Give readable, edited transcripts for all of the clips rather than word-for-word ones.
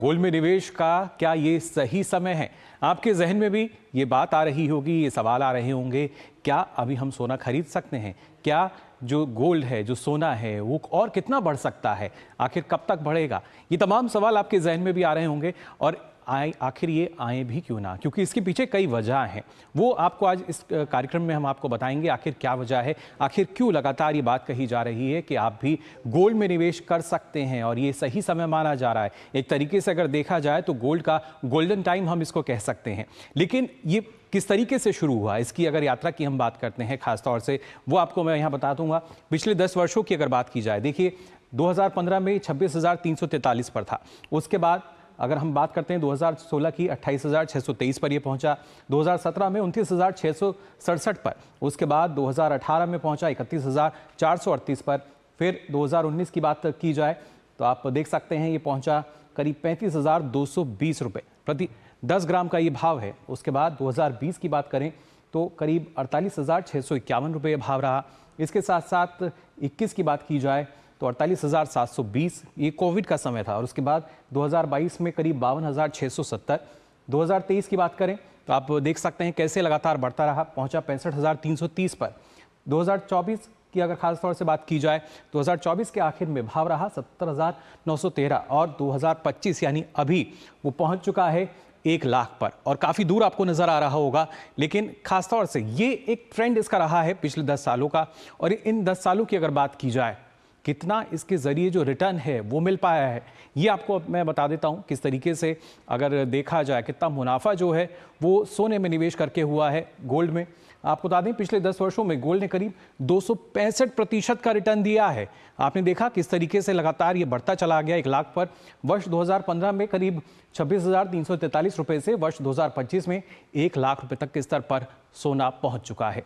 Gold में निवेश का क्या ये सही समय है? आपके जहन में भी ये बात आ रही होगी, ये सवाल आ रहे होंगे, क्या अभी हम सोना खरीद सकते हैं? क्या जो गोल्ड है, जो सोना है, वो और कितना बढ़ सकता है? आखिर कब तक बढ़ेगा? ये तमाम सवाल आपके जहन में भी आ रहे होंगे और आखिर ये आए भी क्यों ना, क्योंकि इसके पीछे कई वजह हैं। वो आपको आज इस कार्यक्रम में हम आपको बताएंगे आखिर क्या वजह है, आखिर क्यों लगातार ये बात कही जा रही है कि आप भी गोल्ड में निवेश कर सकते हैं और ये सही समय माना जा रहा है। एक तरीके से अगर देखा जाए तो गोल्ड का गोल्डन टाइम हम इसको कह सकते हैं। लेकिन ये किस तरीके से शुरू हुआ, इसकी अगर यात्रा की हम बात करते हैं खासतौर से, वो आपको मैं यहाँ बता दूंगा। पिछले 10 वर्षों की अगर बात की जाए, देखिए 2015 में 26,343 पर था। उसके बाद अगर हम बात करते हैं 2016 की 28,623 पर ये पहुंचा, 2017 में 29,667 पर, उसके बाद 2018 में पहुंचा 31,438 पर, फिर 2019 की बात की जाए तो आप देख सकते हैं ये पहुंचा करीब 35,220 रुपये प्रति 10 ग्राम का ये भाव है। उसके बाद 2020 की बात करें तो करीब 48,651 रुपये भाव रहा। इसके साथ साथ 21 की बात की जाए तो 48,720, ये कोविड का समय था। और उसके बाद 2022 में करीब 52,670। 2023 की बात करें तो आप देख सकते हैं कैसे लगातार बढ़ता रहा, पहुंचा 65,330 पर। 2024 की अगर खास तौर से बात की जाए, 2024 के आखिर में भाव रहा 70,913 और 2025 यानी अभी वो पहुंच चुका है 1 लाख पर और काफ़ी दूर आपको नज़र आ रहा होगा। लेकिन खासतौर से ये एक ट्रेंड इसका रहा है पिछले 10 सालों का। और इन 10 सालों की अगर बात की जाए, कितना इसके ज़रिए जो रिटर्न है वो मिल पाया है, ये आपको मैं बता देता हूँ। किस तरीके से अगर देखा जाए कितना मुनाफा जो है वो सोने में निवेश करके हुआ है गोल्ड में। आपको बता दें पिछले 10 वर्षों में गोल्ड ने करीब 265% का रिटर्न दिया है। आपने देखा किस तरीके से लगातार ये बढ़ता चला गया 1 लाख पर। वर्ष 2015 में करीब 26,343 रुपये से वर्ष 2025 में 1 लाख रुपये तक के स्तर पर सोना पहुँच चुका है।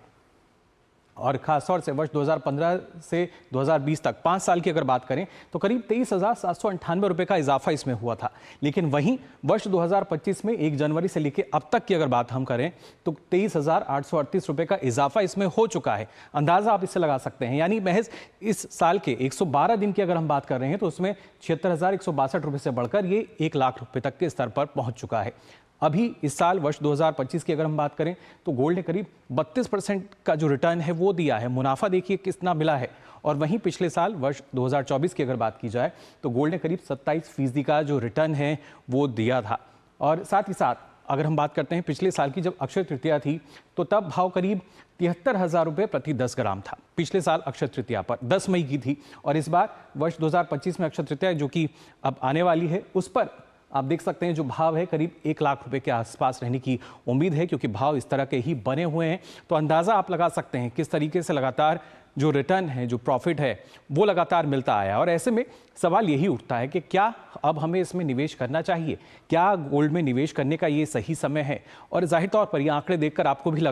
और खासतौर से वर्ष 2015 से 2020 तक 5 साल की अगर बात करें तो करीब 23,798 रुपये का इजाफा इसमें हुआ था। लेकिन वहीं वर्ष 2025 में 1 जनवरी से लेकर अब तक की अगर बात हम करें तो 23,838 रुपये का इजाफा इसमें हो चुका है। अंदाज़ा आप इससे लगा सकते हैं, यानी महज इस साल के 112 दिन की अगर हम बात कर रहे हैं तो उसमें 76,162 रुपये से बढ़कर ये 1 लाख रुपये तक के स्तर पर पहुँच चुका है। अभी इस साल वर्ष 2025 की अगर हम बात करें तो गोल्ड ने करीब 32% का जो रिटर्न है वो दिया है। मुनाफा देखिए कितना मिला है। और वहीं पिछले साल वर्ष 2024 की अगर बात की जाए तो गोल्ड ने करीब 27% का जो रिटर्न है वो दिया था। और साथ ही साथ अगर हम बात करते हैं पिछले साल की, जब अक्षय तृतीया थी तो तब भाव करीब 73,000 रुपये प्रति 10 ग्राम था। पिछले साल अक्षय तृतीया पर 10 मई की थी। और इस बार वर्ष 2025 में अक्षय तृतीया जो कि अब आने वाली है, उस पर आप देख सकते हैं जो भाव है करीब 1 लाख रुपए के आसपास रहने की उम्मीद है, क्योंकि भाव इस तरह के ही बने हुए हैं। तो अंदाज़ा आप लगा सकते हैं किस तरीके से लगातार जो रिटर्न है, जो प्रॉफिट है, वो लगातार मिलता आया। और ऐसे में सवाल यही उठता है कि क्या अब हमें इसमें निवेश करना चाहिए? क्या गोल्ड में निवेश करने का ये सही समय है? और जाहिर तौर पर ये आंकड़े देखकर आपको भी लगा